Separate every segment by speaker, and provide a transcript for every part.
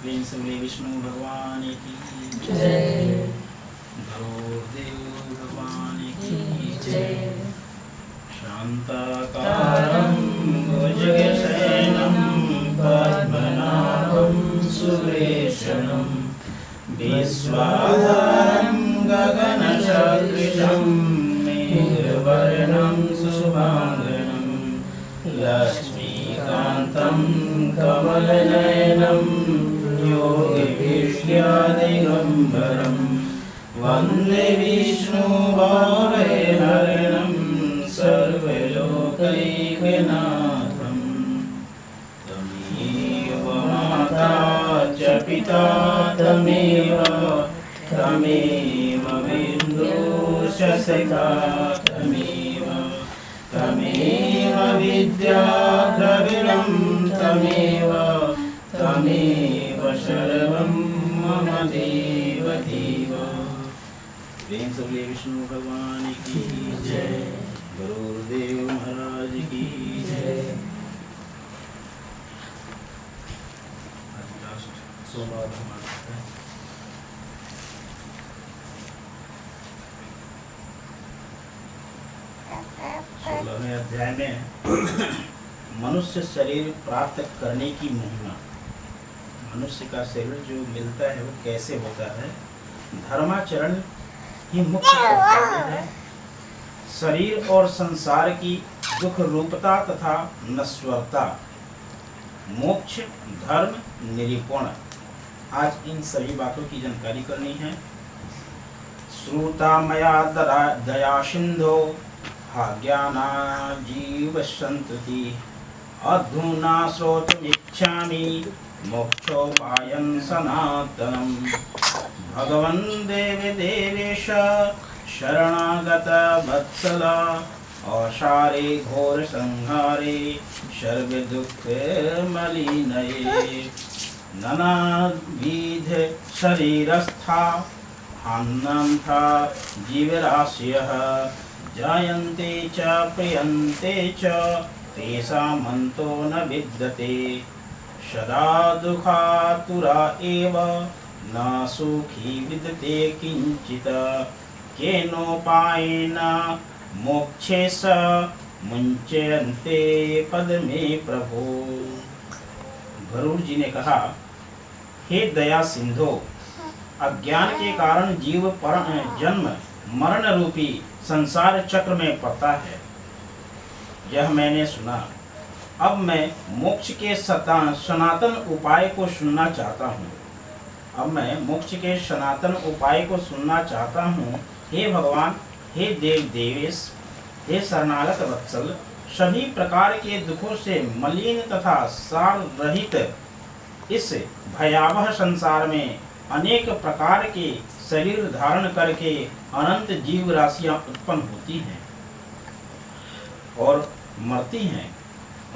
Speaker 1: प्रेम से बोले विष्णु भगवान की जय। गुरुदेव भगवान की जय। शांताकारं भुजगशयनं पद्मनाभं सुरेशनं विश्वाधारं गगनसदृशं मेघवर्णं शुभांगनं लक्ष्मीकान्तं कमलनयनं योगिभिर्दिगम्बरं वन्दे विष्णुभावहरणं सर्वलोकैकनाथं। तमेव माता च पिता तमेव विन्दुश्च सखा तमेव विद्या द्रविणं तमेव सर्वं मम देव। प्रेम से बोले विष्णु भगवान की जय। गुरुदेव महाराज की जय। सोलहवें अध्याय में मनुष्य शरीर प्राप्त करने की महिमा। मनुष्य का शरीर जो मिलता है वो कैसे होता है। धर्माचरण ही मुख्य कर्तव्य है। शरीर और संसार की दुख रूपता तथा नश्वरता, मोक्ष, धर्म, निरूपण, आज इन सभी बातों की जानकारी करनी है। श्रुता मया दया सिंधो ज्ञाना जीव संतति अधुना श्रोतुमिच्छामि मोक्षोपायं सनातनम्। भगवन् देव देवेश शरणागत वत्सल असारे घोर संहारे सर्व दुख मलिनये। नानाविध शरीरस्था हान्यन्था जीवराशयः जायन्ते च प्रियन्ते च तेषामन्तो न विद्यते। सदा दुःखातुरा एव न सुखी विद्यते किंचित्। केनोपायेन मोक्षेश मुञ्चयन्ते पद में प्रभु। गरुड़ जी ने कहा, हे दया सिंधो, अज्ञान के कारण जीव जन्म मरण रूपी संसार चक्र में पड़ता है, यह मैंने सुना। अब मैं मोक्ष के सनातन उपाय को सुनना चाहता हूँ। हे भगवान, हे देव देवेश, हे शरणागत वत्सल, सभी प्रकार के दुखों से मलिन तथा सार रहित इस भयावह संसार में अनेक प्रकार के शरीर धारण करके अनंत जीव राशियां उत्पन्न होती हैं और मरती हैं,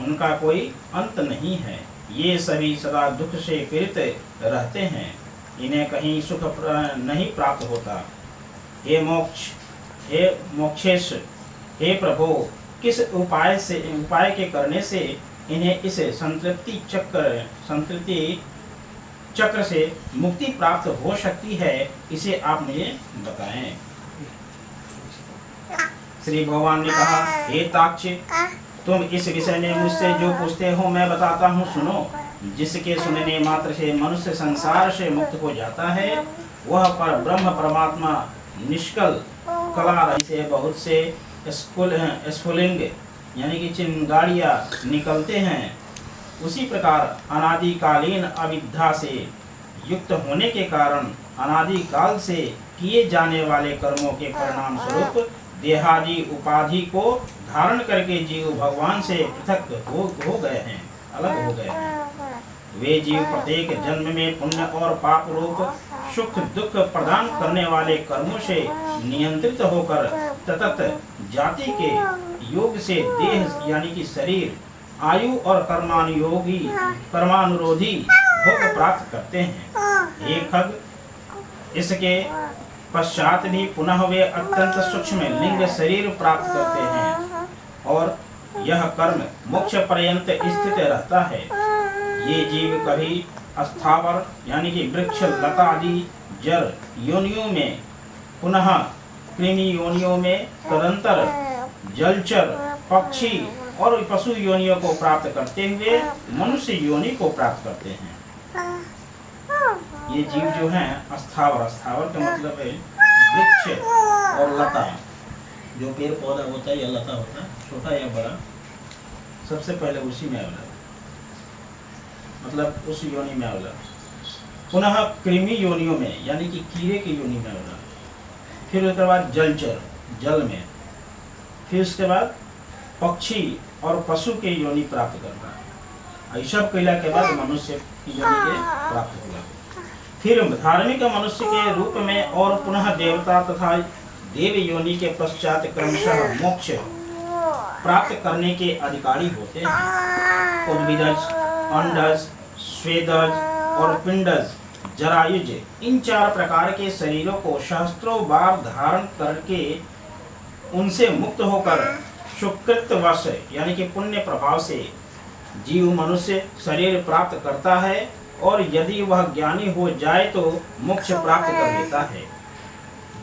Speaker 1: उनका कोई अंत नहीं है। ये सभी सदा दुख से पीड़ित रहते हैं, इन्हें कहीं सुख नहीं प्राप्त होता। हे मोक्षेश, हे प्रभु, किस उपाय के करने से इन्हें इस संतृप्ति चक्र से मुक्ति प्राप्त हो सकती है, इसे आप मुझे बताएं। श्री भगवान ने कहा, हे ताक्ष, तुम इस विषय में मुझसे जो पूछते हो मैं बताता हूँ, सुनो। जिसके सुनने मात्र से मनुष्य संसार से मुक्त हो जाता है, वह पर ब्रह्म परमात्मा निष्कल कला रही से बहुत से स्फुलिंग यानी कि चिंगारियां निकलते हैं। उसी प्रकार अनादिकालीन अविद्या से युक्त होने के कारण अनादिकाल से किए जाने वाले कर्मों के परिणाम स्वरूप देहादि उपाधि को धारण करके जीव भगवान से पृथक हो गए हैं, अलग हो गए हैं। वे जीव प्रत्येक जन्म में पुण्य और पाप रूप सुख दुख प्रदान करने वाले कर्मों से नियंत्रित होकर सतत जाति के योग से देह यानी कि शरीर, आयु और कर्मानुरोधी भोग प्राप्त करते हैं। एक खग, इसके पश्चात भी पुनः वे अत्यंत सूक्ष्म लिंग शरीर प्राप्त करते हैं और यह कर्म मोक्ष पर्यंत स्थित रहता है। ये जीव कभी स्थावर यानी कि वृक्ष लता आदि जड़ योनियों में, पुनः कृमि योनियों में, तदंतर जलचर पक्षी और पशु योनियों को प्राप्त करते हुए मनुष्य योनि को प्राप्त करते हैं। ये जीव जो हैं स्थावर, स्थावर का मतलब है वृक्ष और लता, जो पेड़ पौधा होता है या लता होता है, छोटा या बड़ा, सबसे पहले उसी में आवेला, मतलब उस योनि में आवेला। पुनः कृमि योनियों में यानी कि कीड़े की योनि में आवेला। फिर उसके बाद जलचर, जल में। फिर उसके बाद पक्षी और पशु के योनि प्राप्त करना। ये सब कैला के बाद मनुष्य की योनि के प्राप्त होगा। फिर धार्मिक मनुष्य के रूप में और पुनः देवता तथा देव योनि के पश्चात क्रमशः मोक्ष प्राप्त करने के अधिकारी होते हैं। उद्भिदज, अंडज, स्वेदज और पिंडज, जरायुज, इन 4 प्रकार के शरीरों को सहस्त्रों बार धारण करके उनसे मुक्त होकर सुकृत वश यानी कि पुण्य प्रभाव से जीव मनुष्य शरीर प्राप्त करता है, और यदि वह ज्ञानी हो जाए तो मोक्ष प्राप्त कर लेता है।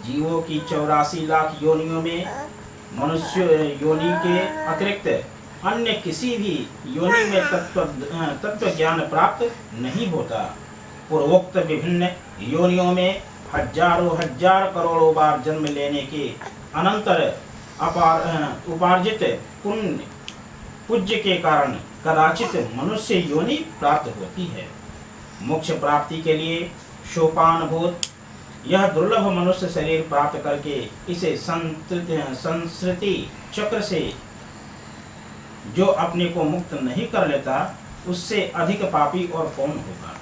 Speaker 1: जीवों की 84 लाख योनियों में मनुष्य योनि के अतिरिक्त अन्य किसी भी योनि में तत्व ज्ञान प्राप्त नहीं होता। पूर्वोक्त विभिन्न योनियों में हजारों हजार करोड़ों बार जन्म लेने के अनंतर उपार्जित पुण्य पूज्य के कारण कदाचित मनुष्य योनि प्राप्त होती है। मोक्ष प्राप्ति के लिए सोपानभूत यह दुर्लभ मनुष्य शरीर प्राप्त करके इसे संस्कृति चक्र से जो अपने को मुक्त नहीं कर लेता, उससे अधिक पापी और कौन होगा।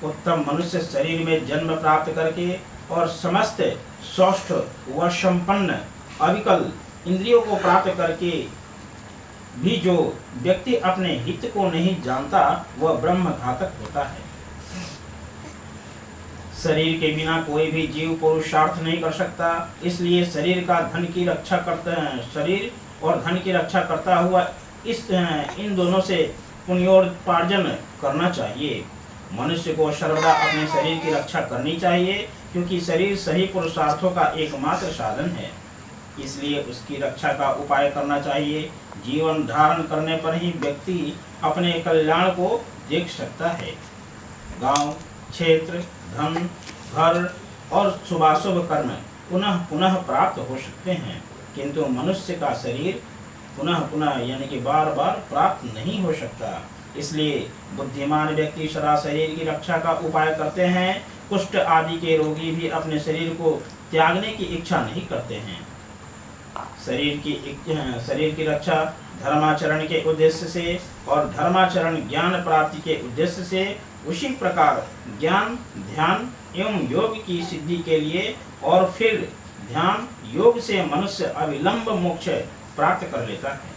Speaker 1: उत्तम मनुष्य शरीर में जन्म प्राप्त करके और समस्त स्वस्थ व संपन्न अविकल इंद्रियों को प्राप्त करके भी जो व्यक्ति अपने हित को नहीं जानता, वह ब्रह्म घातक होता है। शरीर के बिना कोई भी जीव पुरुषार्थ नहीं कर सकता, इसलिए शरीर का धन की रक्षा करते हैं, शरीर और धन की रक्षा करता हुआ इन दोनों से पुण्योपार्जन करना चाहिए। मनुष्य को सर्वदा अपने शरीर की रक्षा करनी चाहिए, क्योंकि शरीर सही पुरुषार्थों का एकमात्र साधन है, इसलिए उसकी रक्षा का उपाय करना चाहिए। जीवन धारण करने पर ही व्यक्ति अपने कल्याण को देख सकता है। गांव, क्षेत्र, धन, घर और शुभाशुभ कर्म पुनः पुनः प्राप्त हो सकते हैं, किंतु मनुष्य का शरीर पुनः पुनः यानी कि बार बार प्राप्त नहीं हो सकता। इसलिए बुद्धिमान व्यक्ति सदा शरीर की रक्षा का उपाय करते हैं। कुष्ठ आदि के रोगी भी अपने शरीर को त्यागने की इच्छा नहीं करते हैं। शरीर की रक्षा धर्माचरण के उद्देश्य से और धर्माचरण ज्ञान प्राप्ति के उद्देश्य से, उसी प्रकार ज्ञान, ध्यान एवं योग की सिद्धि के लिए और फिर ध्यान योग से मनुष्य अविलंब मोक्ष प्राप्त कर लेता है।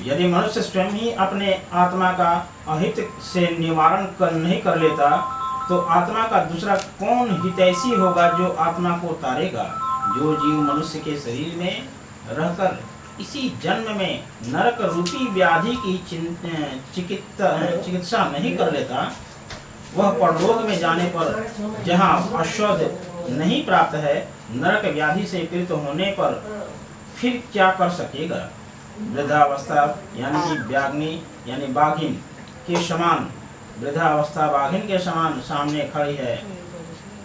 Speaker 1: यदि मनुष्य स्वयं ही अपने आत्मा का अहित से निवारण नहीं कर लेता, तो आत्मा का दूसरा कौन हितैषी होगा जो आत्मा को तारेगा। जो जीव मनुष्य के शरीर में रहकर इसी जन्म में नरक रूपी व्याधि की चिकित्सा नहीं कर लेता, वह परलोक में जाने पर जहाँ अशुद्ध नहीं प्राप्त है, नरक व्याधि से पीड़ित होने पर फिर क्या कर सकेगा। वृद्धावस्था यानी कि व्याग्नि यानी बाघिन के समान, वृद्धावस्था बाघिन के समान सामने खड़ी है।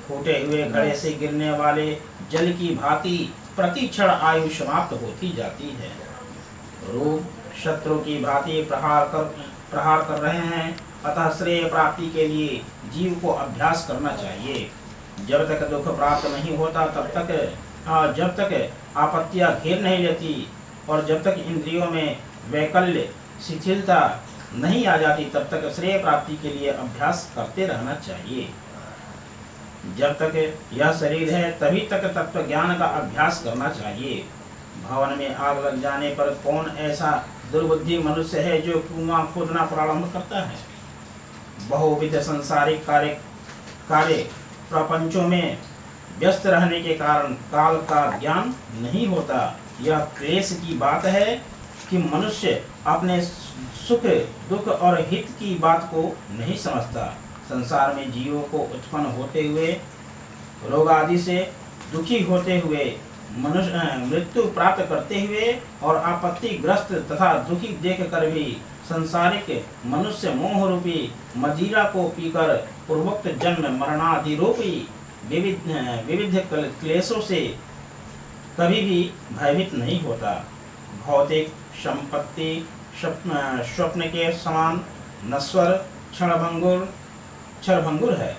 Speaker 1: फूटे हुए घड़े से गिरने वाले जल की भांति प्रति क्षण आयु समाप्त होती जाती है। रोग शत्रु की भांति प्रहार कर रहे हैं, अतः श्रेय प्राप्ति के लिए जीव को अभ्यास करना चाहिए। जब तक दुख प्राप्त नहीं होता, जब तक आपत्तियां घेर नहीं लेती और जब तक इंद्रियों में वैकल्य शिथिलता नहीं आ जाती, तब तक श्रेय प्राप्ति के लिए अभ्यास करते रहना चाहिए। जब तक यह शरीर है तभी तक तत्व ज्ञान का अभ्यास करना चाहिए। भवन में आग लग जाने पर कौन ऐसा दुर्बुद्धि मनुष्य है जो कुआं खोदना प्रारंभ करता है। बहुविध संसारिक कार्य प्रपंचों में व्यस्त रहने के कारण काल का ज्ञान नहीं होता। यह क्लेश की बात है, कि मनुष्य अपने सुख दुख और हित की बात को नहीं समझता। संसार में जीवों को उत्पन्न होते हुए, रोग आदि से दुखी होते हुए, मृत्यु प्राप्त करते हुए और आपत्तिग्रस्त तथा दुखी देख कर भी संसारिक मनुष्य मोह रूपी मदिरा को पीकर पूर्वोक्त जन्म मरणादि रूपी विविध क्लेशों से कभी भी भयभीत नहीं होता। भौतिक संपत्ति स्वप्न के समान नश्वर क्षणभंगुर है।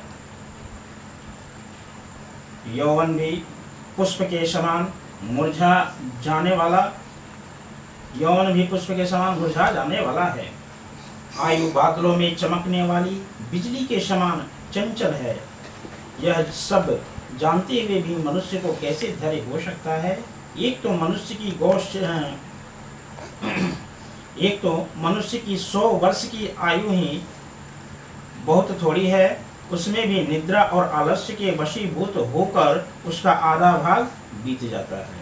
Speaker 1: यौवन भी पुष्प के समान मुरझा जाने वाला है। आयु बादलों में चमकने वाली बिजली के समान चंचल है। यह सब जानते हुए भी मनुष्य को कैसे धैर्य हो सकता है? एक तो मनुष्य की 100 वर्ष की आयु ही बहुत थोड़ी है, उसमें भी निद्रा और आलस्य के वशीभूत होकर उसका आधा भाग बीत जाता है,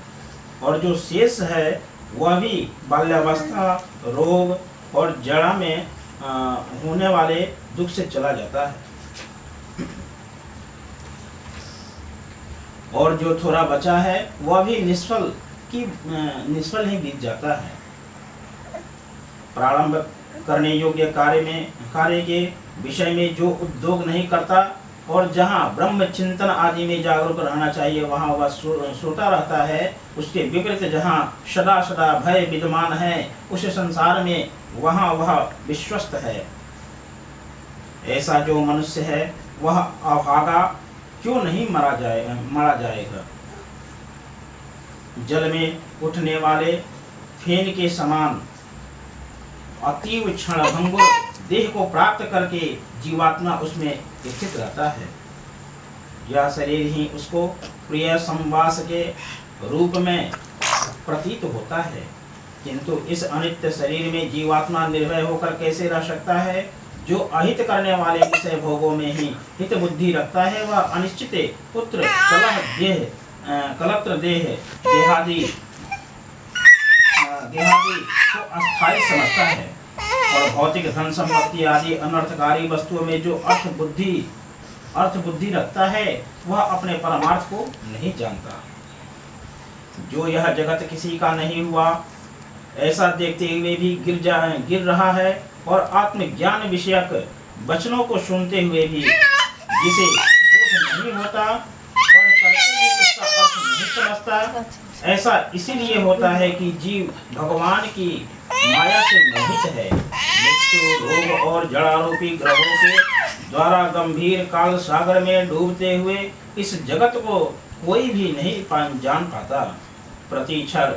Speaker 1: और जो शेष है वह भी बाल्यावस्था, रोग और जड़ा में होने वाले दुख से चला जाता है, और जो थोड़ा बचा है वह भी निष्फल ही बीत जाता है। प्रारंभ करने योग्य कार्य के विषय में जो उद्योग नहीं करता और जहाँ ब्रह्म चिंतन आदि में जागरूक रहना चाहिए वहाँ वह सोता रहता है, उसके विपरीत जहाँ सदा सदा भय विद्यमान है उस संसार में वहाँ वह विश्वस्त है। ऐसा जो मनुष्य है वह अभागा क्यों नहीं मारा जाएगा? जल में उठने वाले फेन के समान अतीव क्षणभंगुर देह को प्राप्त करके जीवात्मा उसमें स्थित रहता है। यह शरीर ही उसको प्रिय संवास के रूप में प्रतीत होता है, किंतु इस अनित्य शरीर में जीवात्मा निर्भय होकर कैसे रह सकता है? जो अहित करने वाले विषय भोगों में ही हित बुद्धि रखता है वह अनिश्चित पुत्र कलत्र देहादि को अस्थायी समझता है, और भौतिक धन संपत्ति आदि अनर्थकारी वस्तुओं में जो अर्थ बुद्धि रखता है वह अपने परमार्थ को नहीं जानता। जो यह जगत किसी का नहीं हुआ ऐसा देखते हुए भी गिर रहा है, और आत्मज्ञान विषयक वचनों को सुनते हुए भी जिसे बोध नहीं होता, पढ़ करके भी उसका अर्थ नहीं समझता, ऐसा इसीलिए होता है कि जीव भगवान की माया से मोहित है। मृत्यु, रोग और जड़ारूपी ग्रहों के द्वारा गंभीर काल सागर में डूबते हुए इस जगत को कोई भी नहीं जान पाता। प्रतिक्षण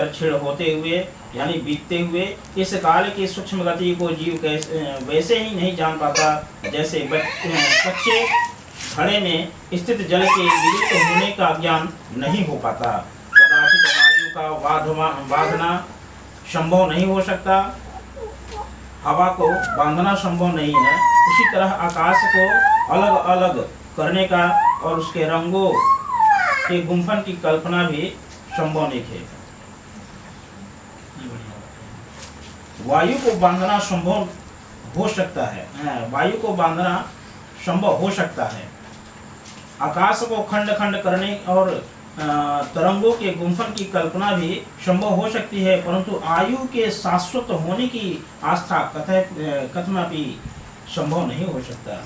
Speaker 1: क्षीण होते हुए यानी बीतते हुए इस काल की सूक्ष्म गति को जीव वैसे ही नहीं जान पाता जैसे कच्चे घड़े में स्थित जल के विलुप्त होने का ज्ञान नहीं हो पाता। कदाचित वायु का बांधना संभव नहीं हो सकता, हवा को बांधना संभव नहीं है, उसी तरह आकाश को अलग अलग करने का और उसके रंगों के गुंफन की कल्पना भी संभव नहीं है। वायु को बांधना संभव हो सकता है, वायु को बांधना संभव हो सकता है, आकाश को खंड खंड करने और तरंगों के गुंफन की कल्पना भी संभव हो सकती है, परंतु आयु के शाश्वत होने की आस्था कथनापि संभव नहीं हो सकता।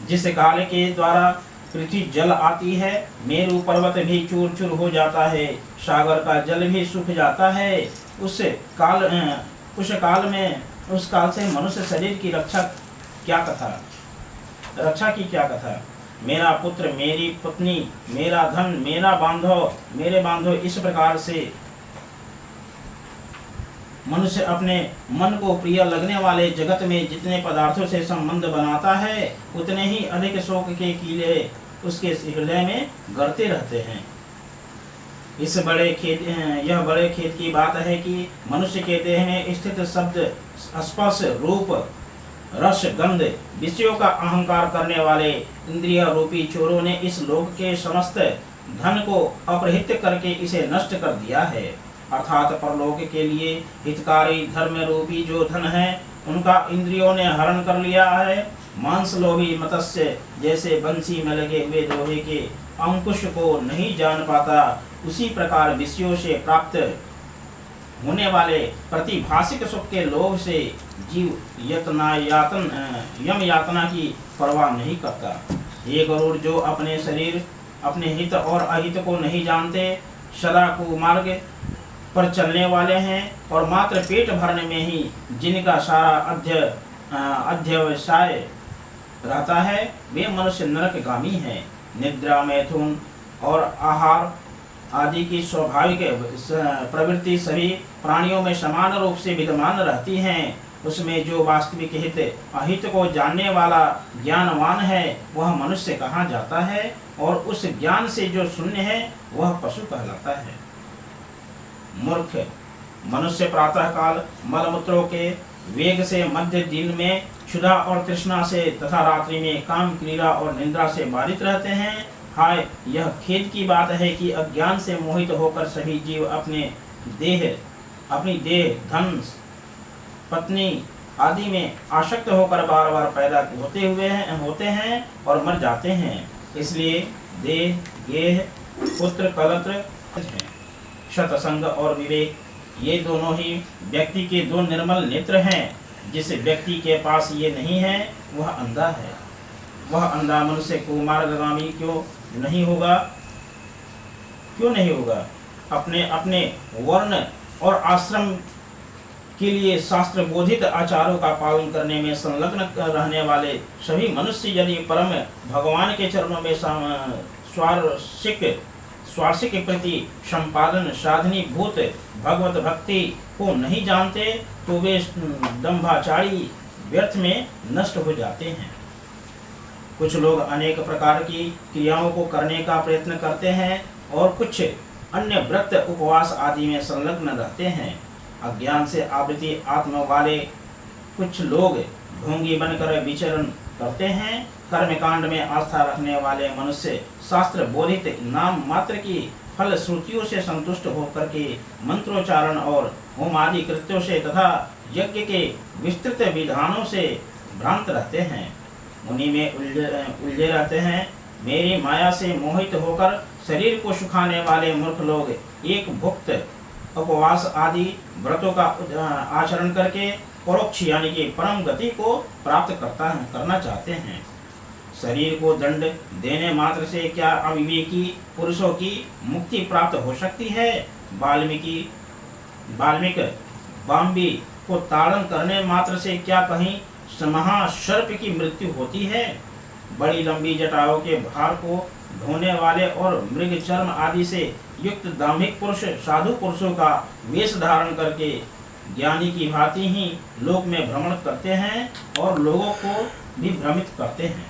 Speaker 1: जिस काल के द्वारा पृथ्वी जल आती है, मेरु पर्वत भी चूर चूर हो जाता है, सागर का जल भी सूख जाता है, उस काल से मनुष्य शरीर की रक्षा की क्या कथा? मेरा पुत्र, मेरी पत्नी, मेरा धन, मेरे बांधव, इस प्रकार से मनुष्य अपने मन को प्रिय लगने वाले जगत में जितने पदार्थों से संबंध बनाता है उतने ही अधिक शोक के कीड़े उसके हृदय में गड़ते रहते हैं। यह बड़े खेद की बात है कि मनुष्य के देह में स्थित शब्द, स्पर्श, रूप, रस, गंध विषयों का अहंकार करने वाले इंद्रिय रूपी चोरों ने इस लोक के समस्त धन को अपहृत करके इसे नष्ट कर दिया है। अर्थात परलोक के लिए हितकारी धर्म रूपी जो धन है उनका इंद्रियों ने हरण कर लिया है। मांस लोभी मत्स्य जैसे बंसी में लगे हुए लोहे के अंकुश को नहीं जान पाता, उसी प्रकार विषयों से प्राप्त होने वाले प्रतिभाषिक सुख के लोभ से जीव यम यातना की परवाह नहीं करता। ये गरुड़ जो अपने शरीर अपने हित और अहित को नहीं जानते, सदा कुमार्ग पर चलने वाले हैं और मात्र पेट भरने में ही जिनका सारा अध्यवसाय रहता है, वे मनुष्य नरकगामी हैं। निद्रा, मैथुन और आहार आदि की स्वाभाविक प्रवृत्ति सभी प्राणियों में समान रूप से विद्यमान रहती हैं। उसमें जो वास्तविक हित अहित को जानने वाला ज्ञानवान है वह मनुष्य कहा जाता है, और उस ज्ञान से जो शून्य है वह पशु कहलाता है। मूर्ख मनुष्य प्रातः काल मलमूत्रों के वेग से मध्य दिन में क्षुधा और तृष्णा से तथा रात्रि में काम, क्रीड़ा और निद्रा से बाधित रहते हैं। हाय, यह खेद की बात है कि अज्ञान से मोहित होकर सभी जीव अपनी देह, धन, पत्नी आदि में आसक्त होकर बार बार पैदा होते हैं और मर जाते हैं। इसलिए देह, गेह, पुत्र, कलत्र, सत्संग और विवेक ये दोनों ही व्यक्ति के दो निर्मल नेत्र हैं। जिस व्यक्ति के पास ये नहीं है वह अंधा है। वह अंधा मनुष्य कुमार्गगामी क्यों नहीं होगा? अपने अपने वर्ण और आश्रम के लिए शास्त्र बोधित आचारों का पालन करने में संलग्न रहने वाले सभी मनुष्य यदि परम भगवान के चरणों में स्वार्थिक प्रति संपादन साधनी भूत भगवत भक्ति को नहीं जानते तो वे दंभाचारी व्यर्थ में नष्ट हो जाते हैं। कुछ लोग अनेक प्रकार की क्रियाओं को करने का प्रयत्न करते हैं और कुछ अन्य व्रत, उपवास आदि में संलग्न रहते हैं। अज्ञान से आवृत्ति आत्मा वाले कुछ लोग ढोंगी बनकर विचरण करते हैं। कर्मकांड में आस्था रखने वाले मनुष्य शास्त्र बोधित नाम मात्र की फल श्रुतियों से संतुष्ट होकर के मंत्रोच्चारण और होम आदि कृत्यों से तथा यज्ञ के विस्तृत विधानों से भ्रांत रहते हैं, उन्हीं में उलझे रहते हैं। मेरी माया से मोहित होकर शरीर को सुखाने वाले मूर्ख लोग एक भुक्त, उपवास आदि व्रतों का आचरण करके परोक्ष यानी कि परम गति को प्राप्त करना चाहते हैं। शरीर को दंड देने मात्र से क्या अविवेकी पुरुषों की मुक्ति प्राप्त हो सकती है? वाल्मीकि बाम्बी को ताड़न करने मात्र से क्या कहीं महासर्प की मृत्यु होती है? बड़ी लंबी जटाओं के भार को ढोने वाले और मृग चर्म आदि से युक्त दाम्भिक पुरुष साधु पुरुषों का वेश धारण करके ज्ञानी की भांति ही लोक में भ्रमण करते हैं और लोगों को भी भ्रमित करते हैं।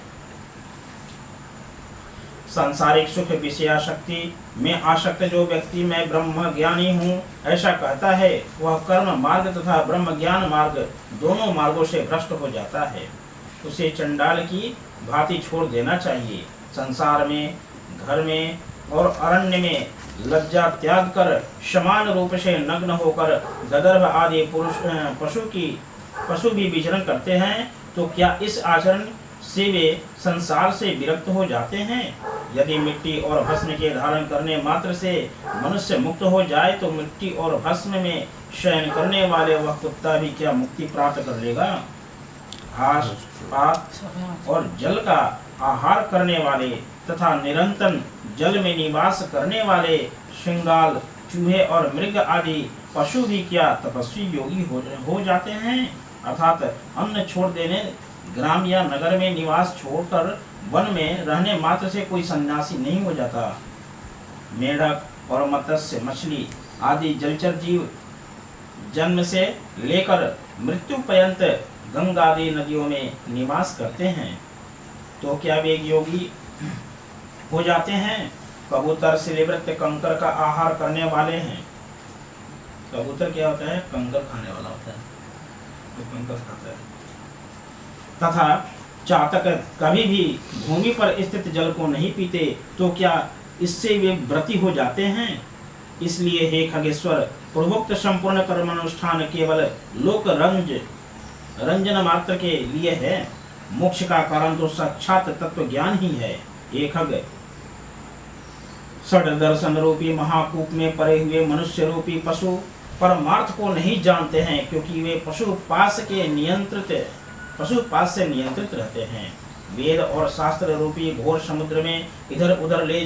Speaker 1: सांसारिक सुख विषयाशक्ति में आसक्त जो व्यक्ति मैं ब्रह्म ज्ञानी हूँ ऐसा कहता है, वह कर्म मार्ग तथा ब्रह्म ज्ञान मार्ग दोनों मार्गों से भ्रष्ट हो जाता है। उसे चंडाल की भांति छोड़ देना चाहिए। संसार में, घर में और अरण्य में लज्जा त्याग कर समान रूप से नग्न होकर गदर्भ आदि पशु भी विचरण करते हैं, तो क्या इस आचरण से वे संसार से विरक्त हो जाते हैं? यदि मिट्टी और भस्म के धारण करने मात्र से मनुष्य मुक्त हो जाए तो मिट्टी और भस्म में शयन करने वाले वह कुत्ता भी क्या मुक्ति प्राप्त कर लेगा? घास, पात और जल का आहार करने वाले तथा निरंतर जल में निवास करने वाले श्रृंगाल, चूहे और मृग आदि पशु भी क्या तपस्वी योगी हो जाते हैं? अर्थात अन्न छोड़ देने, ग्राम या नगर में निवास छोड़कर वन में रहने मात्र से कोई सन्यासी नहीं हो जाता। मेढक और मत्स्य, मछली आदि जलचर जीव जन्म से लेकर मृत्यु पर्यंत गंगा आदि नदियों में निवास करते हैं, तो क्या वे योगी हो जाते हैं? कबूतर शिलेवृत्त कंकर का आहार करने वाले हैं। कबूतर क्या होता है? कंकर खाने वाला होता है, तो कंकर खाता है। तथा चातक कभी भी भूमि पर स्थित जल को नहीं पीते, तो क्या इससे वे व्रती हो जाते हैं? इसलिए हे खगेश्वर, पूर्वोक्त संपूर्ण कर्मानुष्ठान केवल लोक रंजन मात्र के लिए है। मोक्ष का कारण तो साक्षात तत्व ज्ञान ही है। एक षड दर्शन रूपी महाकूप में पड़े हुए मनुष्य रूपी पशु परमार्थ को नहीं जानते हैं, क्योंकि वे पशुपास से नियंत्रित रहते हैं। वेद और शास्त्र रूपी घोर समुद्र में इधर उधर ले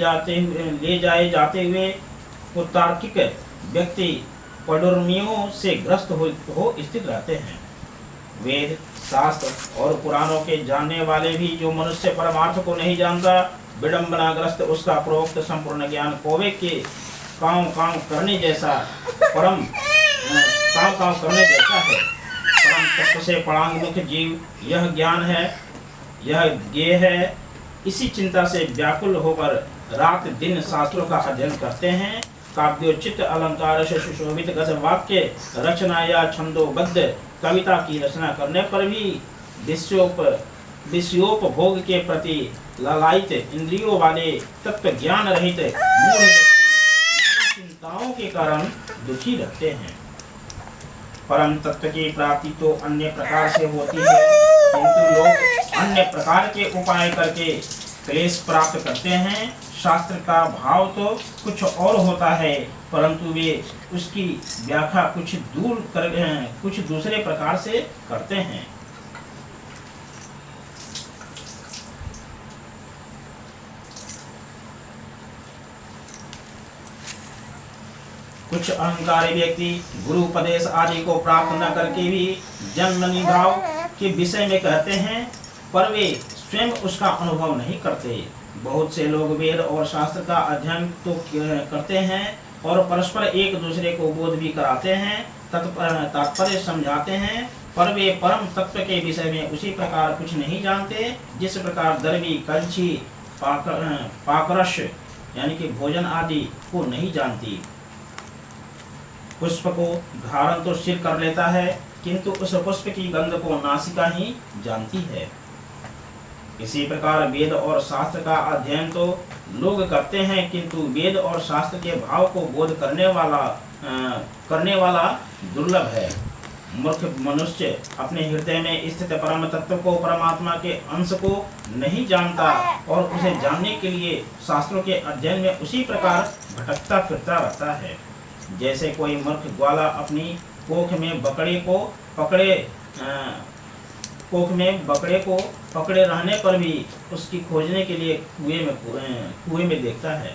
Speaker 1: जाए जाते हुए कुतार्किक व्यक्ति पडुर्मियों से ग्रस्त हो स्थित रहते हैं। वेद शास्त्र और पुराणों के जानने वाले भी जो मनुष्य परमार्थ को नहीं जानता, विडंबनाग्रस्त उसका प्रोक्त संपूर्ण ज्ञान कौवे के कांव करने जैसा परम तत्व से परांगमुख जीव यह ज्ञान है, यह ज्ञेय है। इसी चिंता से व्याकुल होकर रात दिन शास्त्रों का अध्ययन करते हैं। काव्योचित अलंकार से सुशोभित गद्य वाक्य रचना या छंदोबद्ध कविता की रचना करने पर भी विषयोपभोग के प्रति लालायित इंद्रियों वाले तत्व ज्ञान रहित मूढ़ व्यक्ति नाना चिंताओं के कारण दुखी रहते हैं। परम तत्व की प्राप्ति तो अन्य प्रकार से होती है, किंतु लोग अन्य प्रकार के उपाय करके क्लेश प्राप्त करते हैं। शास्त्र का भाव तो कुछ और होता है, परंतु वे उसकी व्याख्या कुछ दूसरे प्रकार से करते हैं। कुछ अहंकारी व्यक्ति गुरु उपदेश आदि को प्राप्त न करके भी जन्मनि भाव के विषय में कहते हैं, पर वे स्वयं उसका अनुभव नहीं करते। बहुत से लोग वेद और शास्त्र का अध्ययन तो करते हैं और परस्पर एक दूसरे को बोध भी कराते हैं, तात्पर्य समझाते हैं, पर वे परम तत्व के विषय में उसी प्रकार कुछ नहीं जानते जिस प्रकार दरबी कलछी पाकरस यानी कि भोजन आदि को नहीं जानती। पुष्प को धारण तो सिर कर लेता है, किंतु उस पुष्प की गंध को नासिका ही जानती है। इसी प्रकार वेद और शास्त्र का अध्ययन तो लोग करते हैं, किंतु वेद और शास्त्र के भाव को बोध करने वाला दुर्लभ है। मूर्ख मनुष्य अपने हृदय में स्थित परम तत्व को, परमात्मा के अंश को नहीं जानता और उसे जानने के लिए शास्त्रों के अध्ययन में उसी प्रकार भटकता फिरता रहता है। जैसे कोई मूर्ख ग्वाला अपनी कोख में बकरे को पकड़े रहने पर भी उसकी खोजने के लिए कुएं में देखता है।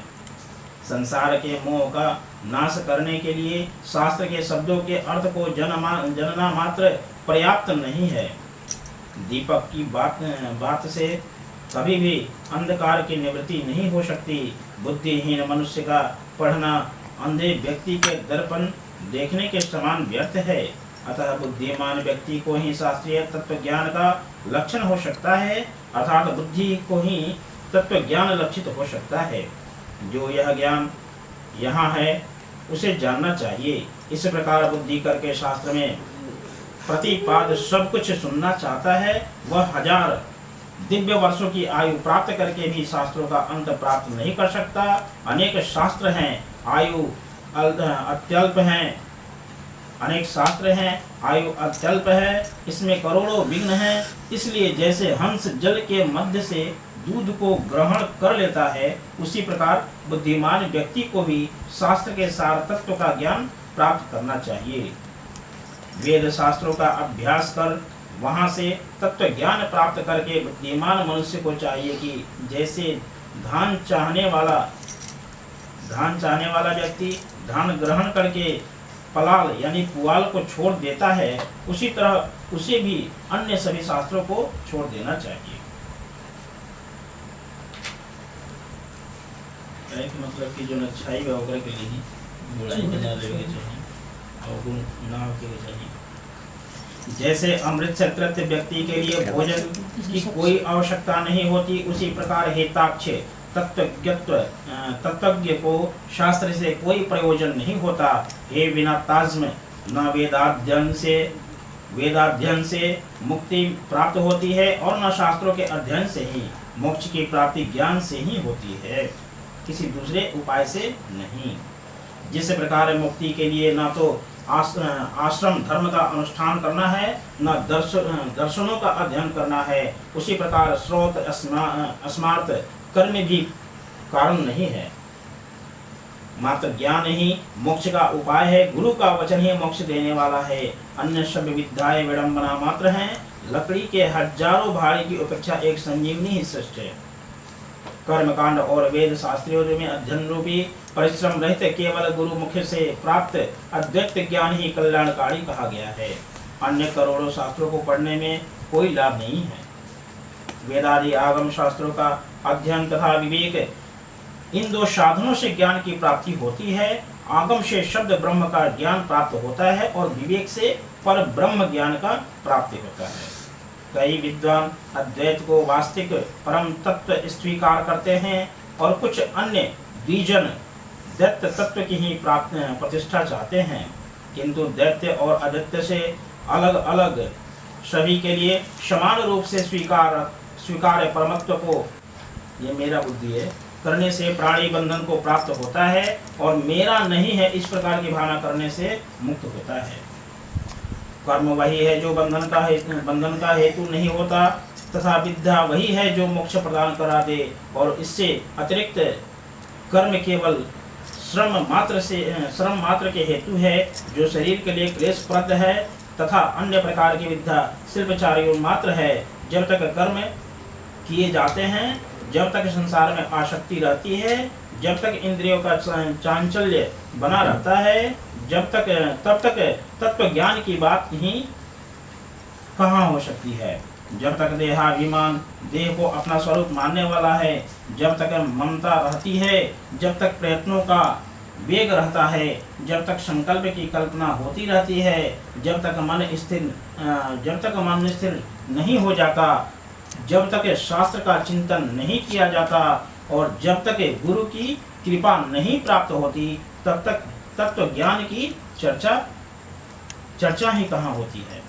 Speaker 1: संसार के मोह का नाश करने के लिए शास्त्र के शब्दों के अर्थ को जानना मात्र पर्याप्त नहीं है। दीपक की बात से कभी भी अंधकार की निवृत्ति नहीं हो सकती। बुद्धिहीन मनुष्य का पढ़ना अंधे व्यक्ति के दर्पण देखने के समान व्यर्थ है। अतः बुद्धिमान व्यक्ति को ही शास्त्रीय तत्व ज्ञान का लक्षण हो सकता है, अर्थात बुद्धि को ही तत्व ज्ञान लक्षित हो सकता है। जो यह ज्ञान यहाँ है उसे जानना चाहिए। इस प्रकार बुद्धि करके शास्त्र में प्रतिपाद सब कुछ सुनना चाहता है, वह 1000 दिव्य वर्षों की आयु प्राप्त करके भी शास्त्रों का अंत प्राप्त नहीं कर सकता। अनेक शास्त्र हैं, आयु अत्यल्प है, इसमें करोड़ों विघ्न हैं। इसलिए जैसे हंस जल के मध्य से दूध को ग्रहण कर लेता है, उसी प्रकार बुद्धिमान व्यक्ति को भी शास्त्र के सार तत्व का ज्ञान प्राप्त करना चाहिए। वेद शास्त्रों का अभ्यास कर वहां से तत्व ज्ञान प्राप्त करके बुद्धिमान मनुष्य को चाहिए कि जैसे धान चाहने वाला व्यक्ति धान ग्रहण करके पलाल यानी पुआल को छोड़ देता है, उसी तरह उसे भी अन्य सभी शास्त्रों को छोड़ देना चाहिए। मतलब कि जो अच्छाई वगैरह के लिए ही बुराई बना लेके चाहिए और गुण ना होके चाहिए। जैसे अमृत से तृप्त व्यक्ति के लिए भोजन की कोई आवश्यकता नहीं होती, उसी प्रकार हेताक्ष तत्वज्ञ को शास्त्र से कोई प्रयोजन नहीं होता। हे बिना ताज्म, न वेदाध्ययन से मुक्ति प्राप्त होती है और न शास्त्रों के अध्ययन से ही। मोक्ष की प्राप्ति ज्ञान से ही होती है, किसी दूसरे उपाय से नहीं। जिस प्रकार मुक्ति के लिए न तो आश्रम धर्म का अनुष्ठान करना है, न दर्शनों का अध्ययन करना है, उसी प्रकार स्रोत अस्मार्थ कर्म भी कारण नहीं है। मात्र ज्ञान ही मोक्ष का उपाय है। गुरु का वचन ही मोक्ष देने वाला है। अन्य सब विद्याएं विडंबना मात्र हैं। लकड़ी के हजारों भारी की अपेक्षा एक संजीवनी ही श्रेष्ठ है। कर्मकांड और वेद शास्त्रियों में अध्ययन रूपी परिश्रम रहित केवल गुरु मुख से प्राप्त अद्वैत ज्ञान ही कल्याणकारी कहा गया है। अन्य करोड़ों शास्त्रों को पढ़ने में कोई लाभ नहीं है। वेदादि आगम शास्त्रों का अध्ययन तथा विवेक, इन दो साधनों से ज्ञान की प्राप्ति होती है। आगम से शब्द ब्रह्म का ज्ञान प्राप्त होता है और विवेक से पर ब्रह्म ज्ञान का प्राप्ति होता है। कई विद्वान अद्वैत को वास्तविक परम तत्व स्वीकार करते हैं और कुछ अन्य द्विजन दैत्य तत्व की ही प्रतिष्ठा चाहते हैं, किंतु दैत्य और अदैत्य से अलग अलग सभी के लिए समान रूप से स्वीकार्य परमत्व को, ये मेरा बुद्धि है, करने से प्राणी बंधन को प्राप्त होता है और मेरा नहीं है इस प्रकार की भावना करने से मुक्त होता है। कर्म वही है जो बंधन का हेतु नहीं होता तथा विद्या वही है जो मोक्ष प्रदान करा दे, और इससे अतिरिक्त कर्म केवल श्रम मात्र के हेतु है जो शरीर के लिए क्लेशप्रद है, तथा अन्य प्रकार की विद्या शिल्पचार्य मात्र है। जब तक कर्म किए जाते हैं, जब तक संसार में आसक्ति रहती है, जब तक इंद्रियों का चांचल्य बना रहता है, तब तक तत्व ज्ञान की बात ही कहाँ हो सकती है। जब तक देहाभिमान देह को अपना स्वरूप मानने वाला है, जब तक ममता रहती है, जब तक प्रयत्नों का वेग रहता है, जब तक संकल्प की कल्पना होती रहती है, जब तक मन स्थिर नहीं हो जाता, जब तक शास्त्र का चिंतन नहीं किया जाता और जब तक गुरु की कृपा नहीं प्राप्त होती, तब तक तत्व ज्ञान की चर्चा ही कहाँ होती है।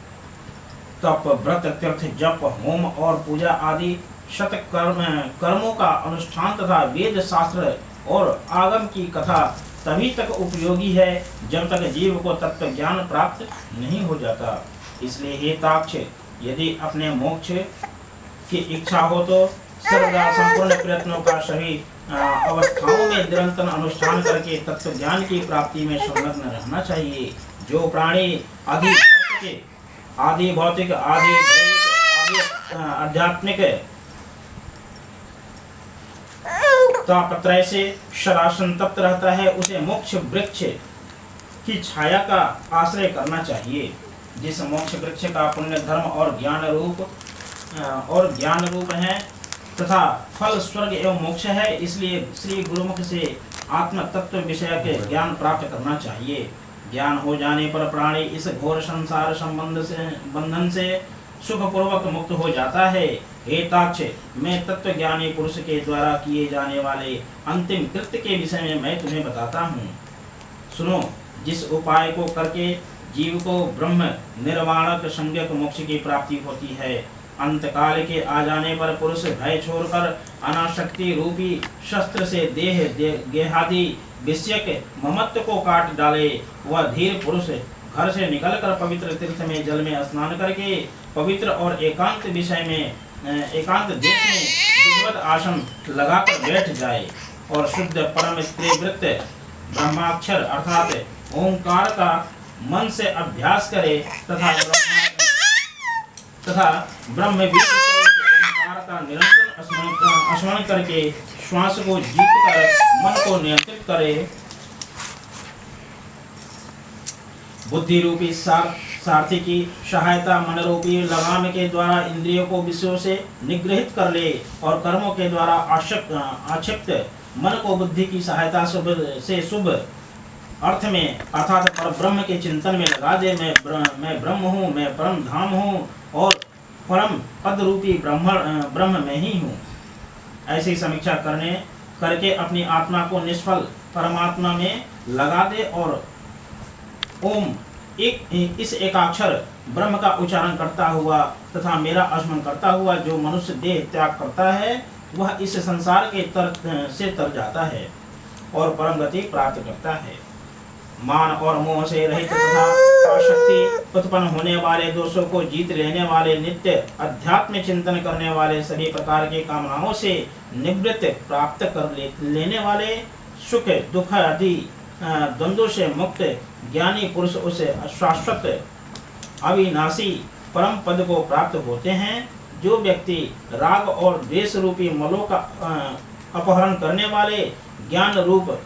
Speaker 1: तप, व्रत, तीर्थ, जप, होम और पूजा आदि शत कर्मों का अनुष्ठान तथा वेद शास्त्र और आगम की कथा तभी तक उपयोगी है जब तक जीव को तत्व ज्ञान प्राप्त नहीं हो जाता। इसलिए हे ताक्ष, यदि अपने मोक्ष की इच्छा हो तो सर्वदा संपूर्ण प्रयत्नों का सभी अवस्थाओं में निरंतर अनुष्ठान करके तत्व ज्ञान की प्राप्ति में संलग्न रहना चाहिए। जो प्राणी आदि भौतिक आदि आध्यात्मिक तापत्रय से सदा संतप्त रहता है, उसे मोक्ष वृक्ष की छाया का आश्रय करना चाहिए। जिस मोक्ष वृक्ष का पुण्य धर्म और ज्ञान रूप है तथा फल स्वर्ग एवं मोक्ष है, इसलिए श्री गुरुमुख से आत्म तत्व विषय के ज्ञान प्राप्त करना चाहिए। ज्ञान हो जाने पर प्राणी इस घोर संसार बंधन से सुखपूर्वक मुक्त हो जाता है। हे ताक्ष, मैं तत्व ज्ञानी पुरुष के द्वारा किए जाने वाले अंतिम कृत्य के विषय में मैं तुम्हें बताता हूँ। सुनो, जिस उपाय को करके जीव को ब्रह्म निर्वाणक संज्ञक मोक्ष की प्राप्ति होती है, अंतकाल के आ जाने पर पुरुष भय छोड़कर अनासक्ति रूपी शस्त्र से गेहादि विषयक ममत्व को काट डाले, वह धीर पुरुष घर से निकलकर पवित्र तीर्थ में जल में स्नान करके पवित्र और एकांत देश में विधिवत आसन लगाकर बैठ जाए और शुद्ध परम स्त्रीवृत्त ब्रह्माक्षर अर्थात ओंकार का मन से अभ्यास करे तथा ब्रह्म ओंकार का निरंतर स्मरण करके श्वास को जीतकर मन को नियंत्रित करे। बुद्धि रूपी सारथी की सहायता मन रूपी लगाम के द्वारा इंद्रियों को विषयों से निग्रहित कर ले और कर्मों के द्वारा आक्षिप्त मन को बुद्धि की सहायता से शुभ अर्थ में अर्थात पर ब्रह्म के चिंतन में लगा दे। मैं ब्रह्म हूँ, मैं परम धाम हूँ और परम पद रूपी ब्रह्म में ही हूँ। ऐसी समीक्षा करके अपनी आत्मा को निष्फल परमात्मा में लगा दे और ओम इस एकाक्षर ब्रह्म का उच्चारण करता हुआ तथा मेरा स्मरण करता हुआ जो मनुष्य देह त्याग करता है, वह इस संसार के से तर जाता है और परम गति प्राप्त करता है। मान और मोह से रहित तथा आसक्ति उत्पन्न होने वाले दोषों को जीत लेने वाले, नित्य अध्यात्म चिंतन करने वाले, सभी प्रकार की कामनाओं से निवृत्त प्राप्त कर लेने वाले, सुख दुख आदि द्वंद्वों से मुक्त ज्ञानी पुरुष उस शाश्वत अविनाशी परम पद को प्राप्त होते हैं। जो व्यक्ति राग और द्वेष रूपी मलों का अपहरण करने वाले, ज्ञान रूप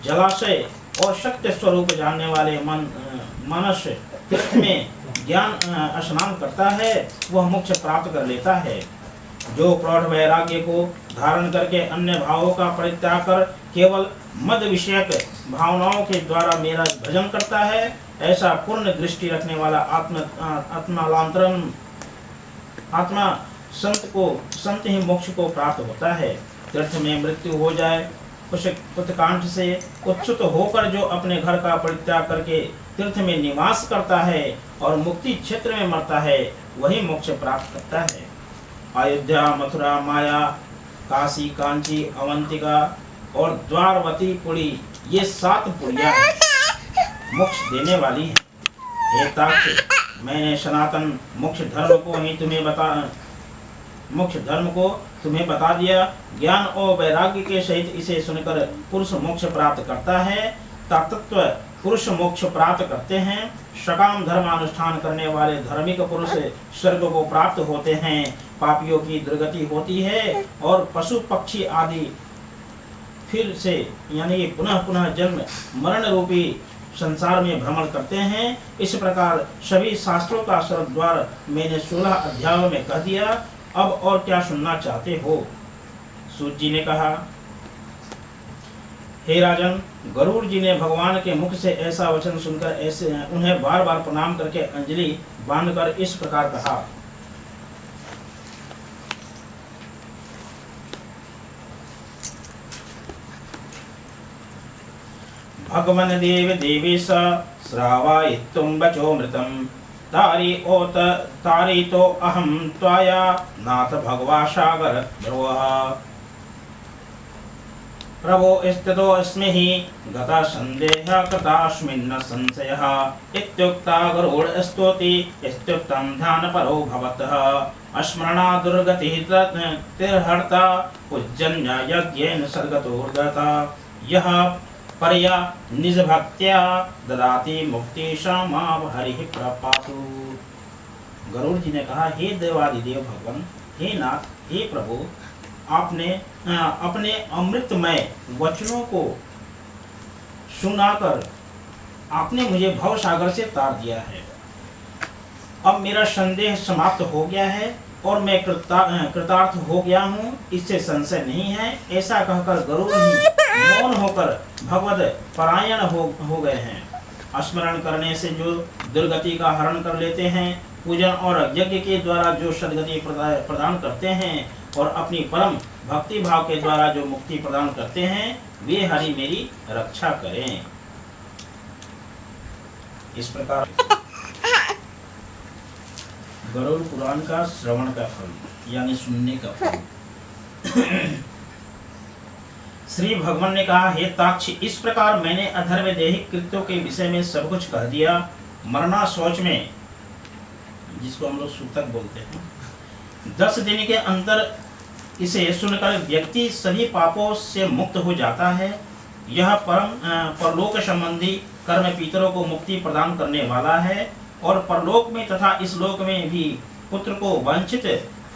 Speaker 1: जलाशय और शक्ति स्वरूप जानने वाले मानस तीर्थ में ज्ञान स्नान करता है, वह मोक्ष प्राप्त कर लेता है। जो प्रौढ़ वैराग्य को धारण करके अन्य भावों का परित्याग कर केवल मद विषयक भावनाओं के द्वारा मेरा भजन करता है, ऐसा पूर्ण दृष्टि रखने वाला आत्मा संत ही मोक्ष को प्राप्त होता है। तीर्थ में मृत्यु हो जाए उस उत्कंठ से उत्सुक होकर जो अपने घर का परित्याग करके तीर्थ में निवास करता है और मुक्ति क्षेत्र में मरता है, वही मोक्ष प्राप्त करता है। अयोध्या, मथुरा, माया, काशी, कांची, अवंतिका और द्वारवती पुरी, ये 7 पुरियां मोक्ष देने वाली हैं। हे ताक्ष, मैंने सनातन मोक्ष धर्म को तुम्हें बता दिया। ज्ञान और वैराग्य के सहित इसे सुनकर पुरुष मोक्ष प्राप्त करता है। तत्व पुरुष मोक्ष प्राप्त करते हैं। सकाम धर्म अनुष्ठान करने वाले धार्मिक पुरुष स्वर्ग को प्राप्त होते हैं। पापियों की दुर्गति होती है और पशु पक्षी आदि फिर से यानी पुनः पुनः जन्म मरण रूपी संसार में भ्रमण करते हैं। इस प्रकार सभी शास्त्रों का स्वर्गद्वार मैंने 16 अध्यायों में कह दिया। अब और क्या सुनना चाहते हो? सूत जी ने कहा, हे राजन, गरुड़ जी ने भगवान के मुख से ऐसा वचन सुनकर उन्हें बार बार प्रणाम करके अंजलि बांधकर इस प्रकार कहा। भगवन देव देवेश श्रावायित्वं वचोमृतम् तारी तो अहम त्वया नाथ भगवा सागर ध्रुवः प्रभो स्थितो अस्मि हि गता संदेह कृतास्मिन् संशयः इत्युक्ता गरुड़ स्तोति इत्युक्तं ध्यानपरो भवतः स्मरणा दुर्गतिः तिर्हर्ता पूजन्य यज्ञेन सर्गतोर्गता यः परया निज भक्त्या ददाति मुक्ति समाव हरिः प्रपातु। गरुड़ जी ने कहा, हे देवादिदेव भगवान, हे नाथ, हे प्रभु, आपने अपने अमृतमय वचनों को सुनाकर आपने मुझे भव सागर से तार दिया है। अब मेरा संदेह समाप्त हो गया है और मैं कृतार्थ हो गया हूँ, इससे संशय नहीं है। ऐसा कहकर गरुड़ ही मौन होकर भगवद परायण हो गए हैं। स्मरण करने से जो दुर्गति का हरण कर लेते हैं, पूजन और यज्ञ के द्वारा जो सद्गति प्रदान करते हैं और अपनी परम भक्ति भाव के द्वारा जो मुक्ति प्रदान करते हैं, वे हरि मेरी रक्षा करें। इस प्रकार गरुड़ पुराण का श्रवण का फल यानी सुनने का फल। श्री भगवान ने कहा, हे ताक्ष, इस प्रकार मैंने अधर्म दैहिक कृत्यों के विषय में सब कुछ कह दिया। मरना सोच में, जिसको हम लोग सूतक बोलते हैं, 10 दिन के अंतर इसे सुनकर व्यक्ति सभी पापों से मुक्त हो जाता है। यह परलोक संबंधी कर्म पितरों को मुक्ति प्रदान करने वाला है और परलोक में तथा इस लोक में भी पुत्र को वांछित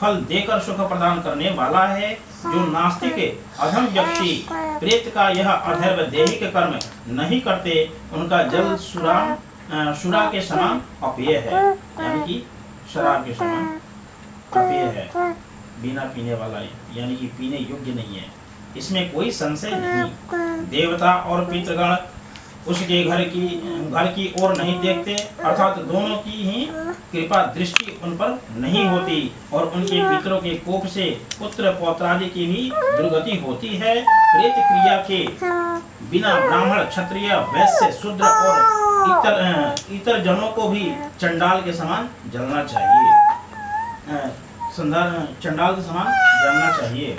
Speaker 1: फल देकर सुख प्रदान करने वाला है। जो नास्तिक अधम व्यक्ति प्रेत का यह अधर्म दैहिक कर्म नहीं करते, उनका जल सुरा के समान अपेय है, यानी कि शराब के समान अपेय है, बिना पीने वाला, यानी कि पीने योग्य नहीं है। इसमें कोई संशय नहीं। देवता और पितृगण उसके घर की ओर नहीं देखते, अर्थात दोनों की ही कृपा दृष्टि उन पर नहीं होती और उनके पितरों के कोप से पुत्र पौत्रादि की भी दुर्गति होती है। प्रेत क्रिया के बिना ब्राह्मण, क्षत्रिय, वैश्य, शूद्र और इतर जनों को भी चंडाल के समान जलना चाहिए, चंडाल के समान जलना चाहिए।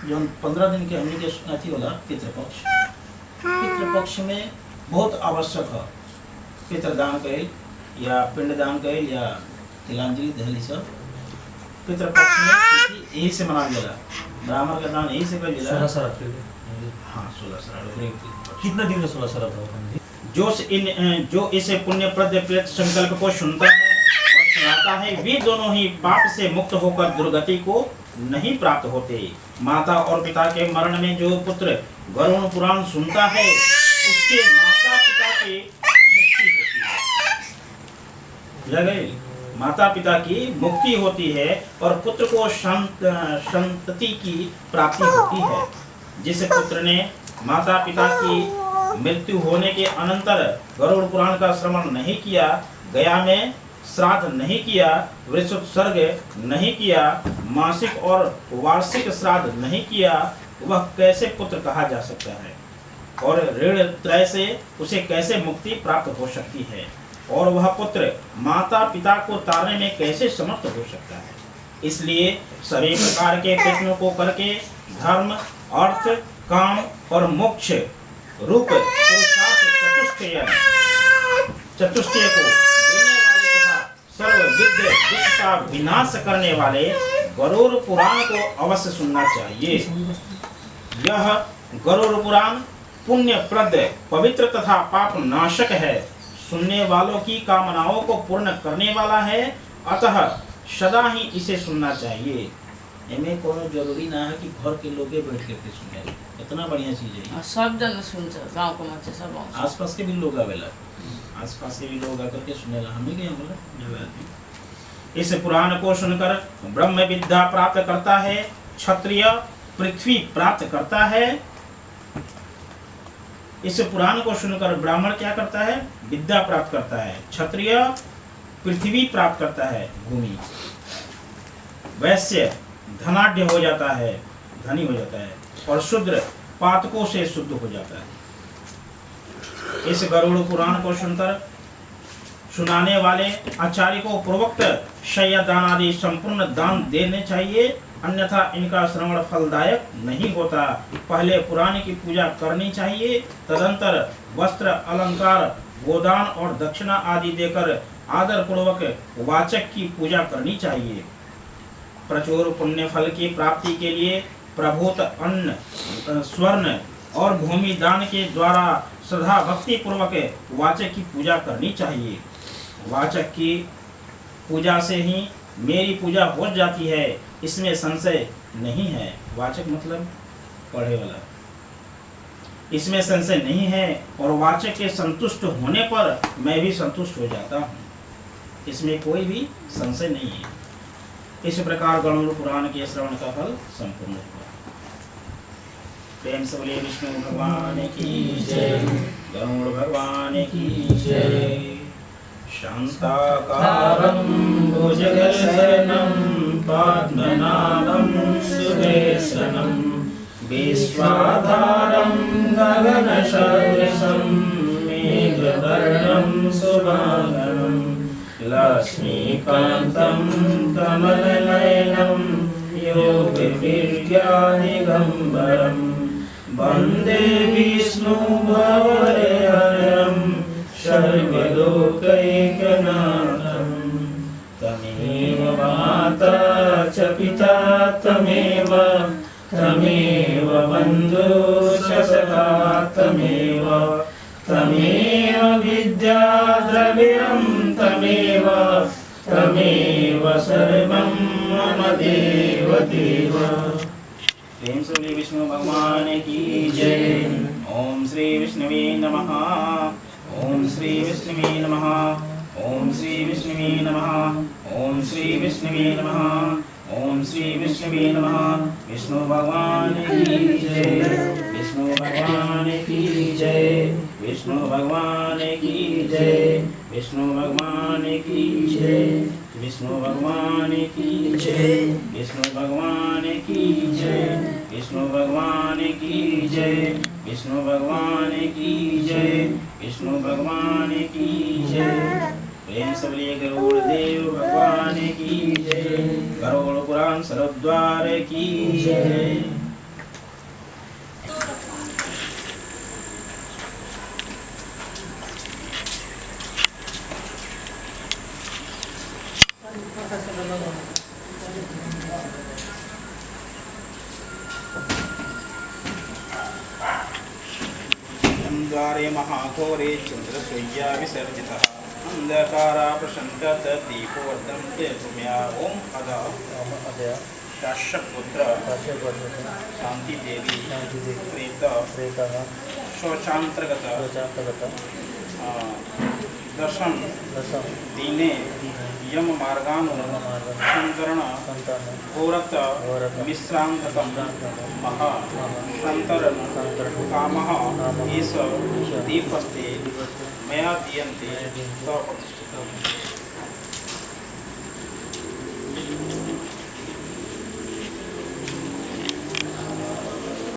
Speaker 1: जो 15 दिन के हमने के अथी होला पितृपक्ष में बहुत आवश्यक है। पितृदान कैल या पिंडदान कैल या तिलांजलि दहली सब पितृपक्ष में यही से मना गेला। ब्राह्मण का दान यही से कर गेला।
Speaker 2: 16 श्राद्ध।
Speaker 1: हाँ 16 श्राद्ध।
Speaker 2: कितना दिन में 16 श्राद्ध होता है?
Speaker 1: जो इसे पुण्यप्रद प्रेत संकल्प को सुनता है और सुनाता है, वे दोनों ही पाप से मुक्त होकर दुर्गति को नहीं प्राप्त होते। माता और पिता के मरण में जो पुत्र गरुड़ पुराण सुनता है, उसके माता पिता की मुक्ति होती है। माता पिता की मुक्ति होती है और पुत्र को संतति की प्राप्ति होती है। जिस पुत्र ने माता पिता की मृत्यु होने के अनंतर गरुड़ पुराण का श्रवण नहीं किया, गया में श्राद्ध नहीं किया, वृषोत्सर्ग नहीं किया, मासिक और वार्षिक श्राद्ध नहीं किया, वह कैसे पुत्र कहा जा सकता है? और ऋण त्रय से उसे कैसे मुक्ति प्राप्त हो सकती है? और वह पुत्र माता पिता को तारने में कैसे समर्थ हो सकता है? इसलिए सभी प्रकार के प्रयत्नों को करके धर्म, अर्थ, काम और मोक्ष रूप पुरुषार्थ चतुष्टय को देने वाले तथा सर्व विद्य दुख का विनाश करने वाले गरुड़ पुराण को अवश्य सुनना चाहिए। यह गरुड़ पुराण पुण्यप्रद, पवित्र तथा पाप नाशक है। सुनने वालों की कामनाओं को पूर्ण करने वाला है, अतः सदा ही इसे सुनना चाहिए। एमे कोनो जरूरी ना है कि घर के लोगे बैठ करके सुने, इतना बढ़िया चीज है।
Speaker 3: सब जन सुन गांव के मचे सब
Speaker 1: आसपास के भी लोग आवेला, आसपास के भी लोग आकर के सुनेला। हमें क्या बोला, इस पुराण को सुनकर ब्रह्म विद्या प्राप्त करता है, क्षत्रिय पृथ्वी प्राप्त करता है। इस पुराण को सुनकर ब्राह्मण क्या करता है? विद्या प्राप्त करता है। क्षत्रिय पृथ्वी प्राप्त करता है, भूमि। वैश्य धनाढ्य हो जाता है, धनी हो जाता है। और शूद्र पातकों से शुद्ध हो जाता है। इस गरुड़ पुराण को सुनकर सुनाने वाले आचार्य को पूर्वोक्त शय्या दान आदि संपूर्ण दान देने चाहिए, अन्यथा इनका श्रवण फलदायक नहीं होता। पहले पुराण की पूजा करनी चाहिए, तदंतर वस्त्र, अलंकार, गोदान और दक्षिणा आदि देकर आदर पूर्वक वाचक की पूजा करनी चाहिए। प्रचुर पुण्य फल की प्राप्ति के लिए प्रभूत अन्न, स्वर्ण और भूमि दान के द्वारा श्रद्धा भक्ति पूर्वक वाचक की पूजा करनी चाहिए। वाचक की पूजा से ही मेरी पूजा हो जाती है, इसमें संशय नहीं है। वाचक मतलब पढ़े वाला, इसमें संशय नहीं है। और वाचक के संतुष्ट होने पर मैं भी संतुष्ट हो जाता हूँ, इसमें कोई भी संशय नहीं है। इस प्रकार गरुड़ पुराण के श्रवण का फल संपूर्ण हुआ। प्रेम से बोलिए विष्णु भगवान की जय, गरुड़ भगवान की जय। शांताकारं भुजगशयनं पद्मनाभं सुरेशनं, विश्वाधारं गगनसदृशं मेघवर्णं शुभांगं, लक्ष्मीकान्तं कमलनयनं योगविद्यादिगम्बरं, वन्दे विष्णुभवहरं सर्वलोकैकनाथं। तमेव माता च पिता तमेव, तमेव बन्धुश्च सखा तमेव, तमेव विद्या द्रविणं तमेव, तमेव सर्वं मम देव देव। प्रेम से बोलिए विष्णु भगवान की जय। ओम श्री विष्णुवे नमः, ओम श्री विष्णुवे नमः, ओम श्री विष्णुवे नमः, ओम श्री विष्णुवे नमः, ओम श्री विष्णुवे नमः। विष्णु भगवान की जय, विष्णु भगवान की जय, विष्णु भगवान की जय, विष्णु भगवान की जय, विष्णु भगवान की जय, विष्णु भगवान की जय, विष्णु भगवान की जय, विष्णु भगवान की जय, विष्णु भगवान की जय। प्रेम से बोलिए गरुड़ देव भगवान की जय, गरुड़ पुराण सर्वद्वार की जय। द्वारे महाघोरे चंद्रसूर्या विसर्जितः अंधकारा प्रशंकत दीपो वर्धन्ते भूम्या ओम अदय काश्यपुत्र शांति देवी प्रेत शौचांतर्गत दशम दीने यम मार्गानु संकरण घोरत मिश्रांतकम महा संतरण कामः ईश दीपस्ते मया दीयन्ते तव